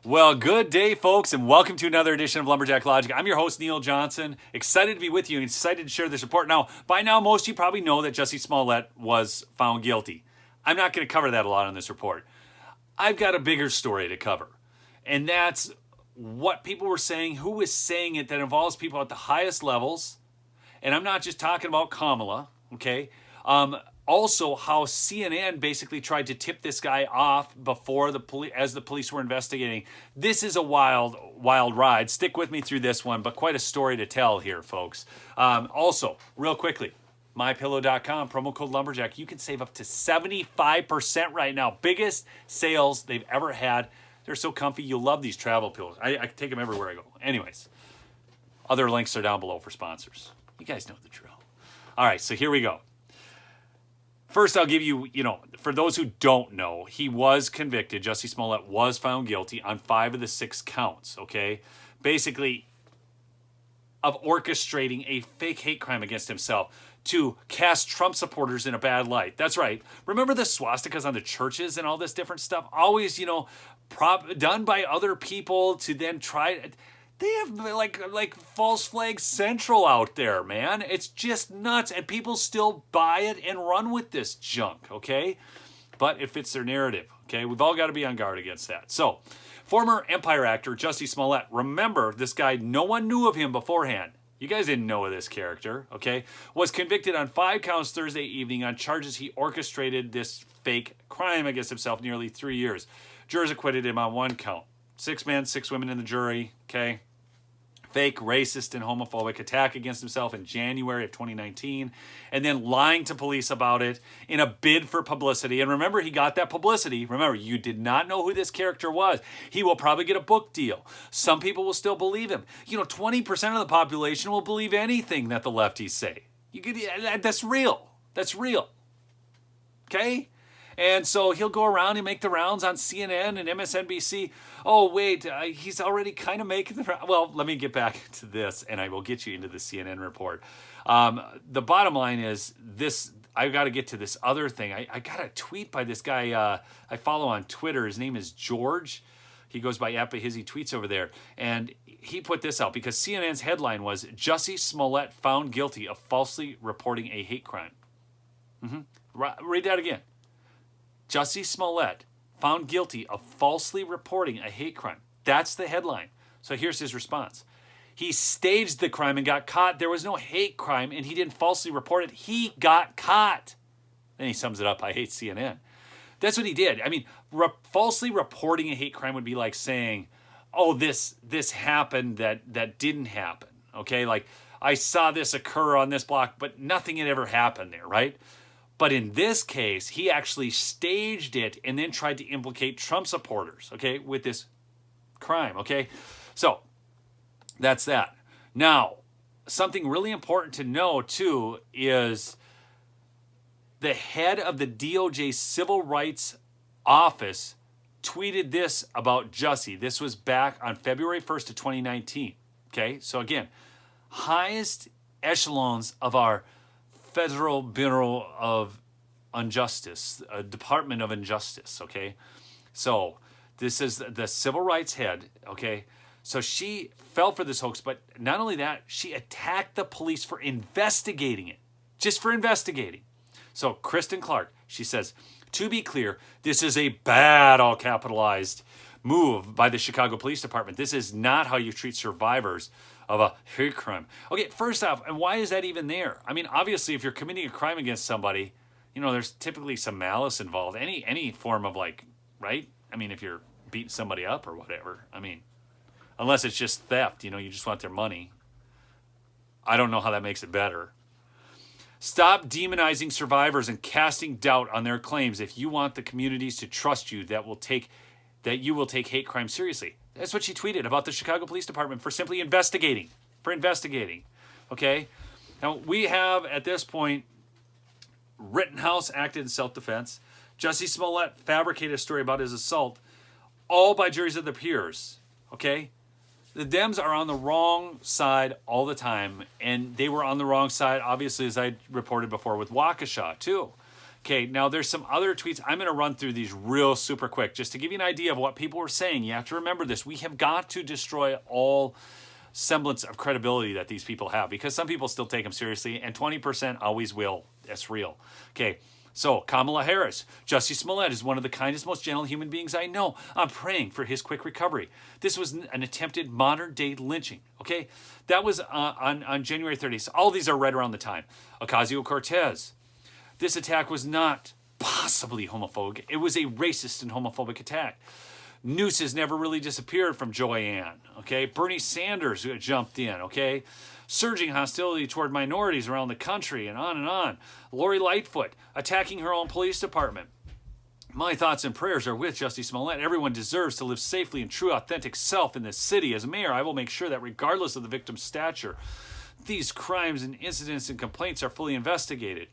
Well, good day, folks, and welcome to another edition of Lumberjack Logic. I'm your host, Neil Johnson. Excited to be with you and excited to share this report. Now, by now, most of you probably know that Jussie Smollett was found guilty. I'm not going to cover that a lot on this report. I've got a bigger story to cover, and that's what people were saying, who was saying it, that involves people at the highest levels. And I'm not just talking about Kamala, okay? Also, how CNN basically tried to tip this guy off before as the police were investigating. This is a wild, wild ride. Stick with me through this one, but quite a story to tell here, folks. Also, real quickly, mypillow.com, promo code Lumberjack. You can save up to 75% right now. Biggest sales they've ever had. They're so comfy. You'll love these travel pillows. I take them everywhere I go. Anyways, other links are down below for sponsors. You guys know the drill. All right, so here we go. First, I'll give you, for those who don't know, he was convicted. Jussie Smollett was found guilty on 5 of the 6 counts, okay? Basically, of orchestrating a fake hate crime against himself to cast Trump supporters in a bad light. That's right. Remember the swastikas on the churches and all this different stuff? Always, done by other people to then try. They have like false flag central out there, man. It's just nuts. And people still buy it and run with this junk, okay? But it fits their narrative, okay? We've all got to be on guard against that. So, former Empire actor Jussie Smollett. Remember, this guy, no one knew of him beforehand. You guys didn't know of this character, okay? Was convicted on 5 counts Thursday evening on charges he orchestrated this fake crime against himself nearly 3 years. Jurors acquitted him on 1 count. 6 men, 6 women in the jury, okay? Fake, racist, and homophobic attack against himself in January of 2019, and then lying to police about it in a bid for publicity. And remember, he got that publicity. Remember, you did not know who this character was. He will probably get a book deal. Some people will still believe him. 20% of the population will believe anything that the lefties say. That's real. That's real. Okay? And so he'll go around and make the rounds on CNN and MSNBC. Oh, wait, he's already kind of making the rounds. Well, let me get back to this, and I will get you into the CNN report. The bottom line is this. I've got to get to this other thing. I got a tweet by this guy I follow on Twitter. His name is George. He goes by Appahiz. He tweets over there. And he put this out because CNN's headline was, Jussie Smollett found guilty of falsely reporting a hate crime. Read that again. Jussie Smollett found guilty of falsely reporting a hate crime. That's the headline. So here's his response. He staged the crime and got caught. There was no hate crime, and he didn't falsely report it. He got caught. Then he sums it up, I hate CNN. That's what he did. I mean, falsely reporting a hate crime would be like saying, oh, this happened that didn't happen. Okay, like I saw this occur on this block, but nothing had ever happened there, right? But in this case, he actually staged it and then tried to implicate Trump supporters, okay, with this crime, okay? So that's that. Now, something really important to know, too, is the head of the DOJ Civil Rights Office tweeted this about Jussie. This was back on February 1st of 2019, okay? So again, highest echelons of our Federal Bureau of Injustice, Department of Injustice, okay? So this is the civil rights head, okay? So she fell for this hoax, but not only that, she attacked the police for investigating it, just for investigating. So Kristen Clark, she says, to be clear, this is a bad, all capitalized, move by the Chicago Police Department. This is not how you treat survivors of a hate crime. Okay, first off, and why is that even there? I mean, obviously, if you're committing a crime against somebody, there's typically some malice involved. Any form of right? I mean, if you're beating somebody up or whatever. I mean, unless it's just theft, you just want their money. I don't know how that makes it better. Stop demonizing survivors and casting doubt on their claims if you want the communities to trust you that you will take hate crime seriously. That's what she tweeted about the Chicago Police Department for simply investigating. Okay? Now, we have, at this point, Rittenhouse acted in self-defense. Jussie Smollett fabricated a story about his assault, all by juries of their peers. Okay? The Dems are on the wrong side all the time, and they were on the wrong side, obviously, as I reported before, with Waukesha, too. Okay, now there's some other tweets. I'm going to run through these real super quick just to give you an idea of what people were saying. You have to remember this. We have got to destroy all semblance of credibility that these people have, because some people still take them seriously, and 20% always will. That's real. Okay, so Kamala Harris. Jussie Smollett is one of the kindest, most gentle human beings I know. I'm praying for his quick recovery. This was an attempted modern-day lynching. Okay, that was on January 30th. All these are right around the time. Ocasio-Cortez. This attack was not possibly homophobic. It was a racist and homophobic attack. Nooses never really disappeared from Joanne. Okay, Bernie Sanders who jumped in. Okay, surging hostility toward minorities around the country, and on and on. Lori Lightfoot attacking her own police department. My thoughts and prayers are with Jussie Smollett. Everyone deserves to live safely and true, authentic self in this city. As mayor, I will make sure that regardless of the victim's stature, these crimes and incidents and complaints are fully investigated.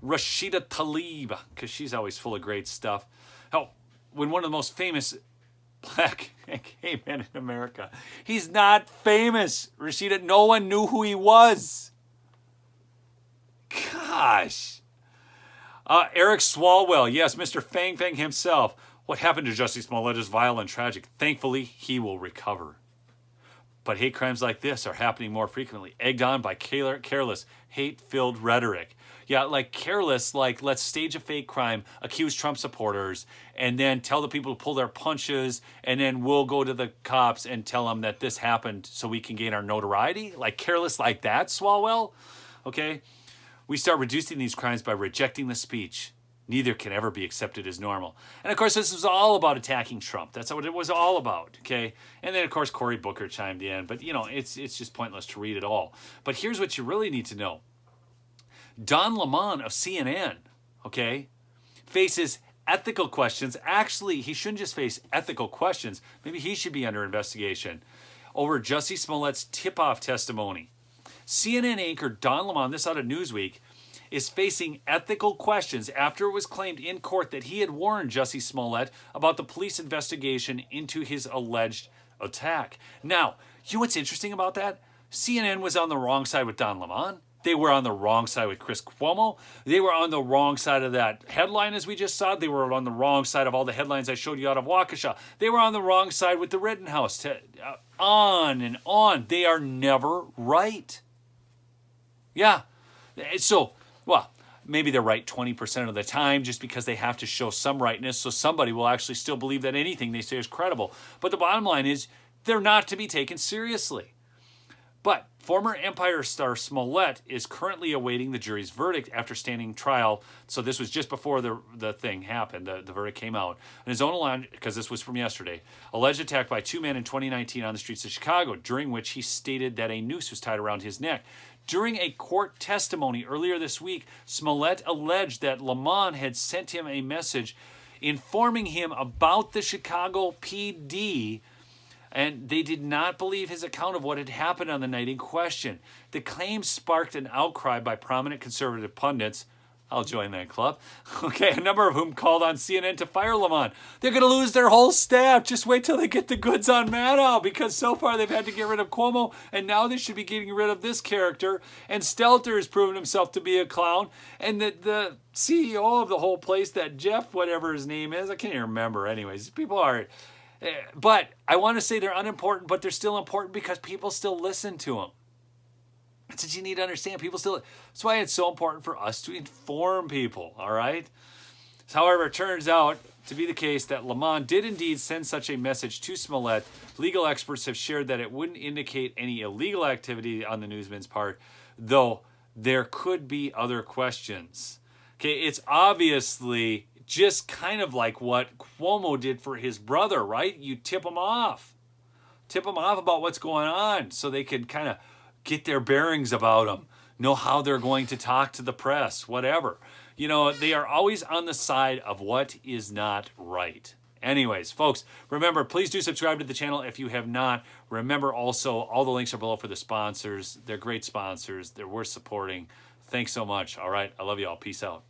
Rashida Tlaib, because she's always full of great stuff. Hell, when one of the most famous black gay men in America, he's not famous. Rashida, no one knew who he was. Gosh. Eric Swalwell, yes, Mr. Fang Fang himself. What happened to Jussie Smollett is vile and tragic. Thankfully, he will recover. But hate crimes like this are happening more frequently, egged on by careless, hate-filled rhetoric. Yeah, like careless, like let's stage a fake crime, accuse Trump supporters, and then tell the people to pull their punches, and then we'll go to the cops and tell them that this happened so we can gain our notoriety. Like careless like that, Swalwell? Okay? We start reducing these crimes by rejecting the speech. Neither can ever be accepted as normal. And of course, this was all about attacking Trump. That's what it was all about, okay? And then, of course, Cory Booker chimed in. But, you know, it's just pointless to read it all. But here's what you really need to know. Don Lemon of CNN, okay, faces ethical questions. Actually, he shouldn't just face ethical questions. Maybe he should be under investigation over Jussie Smollett's tip-off testimony. CNN anchor Don Lemon, this out of Newsweek, is facing ethical questions after it was claimed in court that he had warned Jussie Smollett about the police investigation into his alleged attack. Now, you know what's interesting about that? CNN was on the wrong side with Don Lemon. They were on the wrong side with Chris Cuomo. They were on the wrong side of that headline, as we just saw. They were on the wrong side of all the headlines I showed you out of Waukesha. They were on the wrong side with the Rittenhouse. On and on. They are never right. Yeah. So, well, maybe they're right 20% of the time just because they have to show some rightness, so somebody will actually still believe that anything they say is credible. But the bottom line is they're not to be taken seriously. But former Empire star Smallett is currently awaiting the jury's verdict after standing trial. So this was just before the thing happened. The verdict came out. In his own alleged, because this was from yesterday, alleged attack by two men in 2019 on the streets of Chicago, during which he stated that a noose was tied around his neck. During a court testimony earlier this week, Smallett alleged that Lemon had sent him a message informing him about the Chicago PD, and they did not believe his account of what had happened on the night in question. The claim sparked an outcry by prominent conservative pundits. I'll join that club. Okay, a number of whom called on CNN to fire Lemon. They're going to lose their whole staff. Just wait till they get the goods on Maddow, because so far they've had to get rid of Cuomo, and now they should be getting rid of this character. And Stelter has proven himself to be a clown. And the CEO of the whole place, that Jeff, whatever his name is, I can't even remember. Anyways, people are... But I want to say they're unimportant, but they're still important because people still listen to them. That's what you need to understand. People still... That's why it's so important for us to inform people, all right? However, it turns out to be the case that Lemon did indeed send such a message to Smallett. Legal experts have shared that it wouldn't indicate any illegal activity on the newsman's part, though there could be other questions. Okay, it's obviously just kind of like what Cuomo did for his brother, right? You tip them off. Tip them off about what's going on so they can kind of get their bearings about them, know how they're going to talk to the press, whatever. You know, they are always on the side of what is not right. Anyways, folks, remember, please do subscribe to the channel if you have not. Remember also, all the links are below for the sponsors. They're great sponsors. They're worth supporting. Thanks so much. All right. I love you all. Peace out.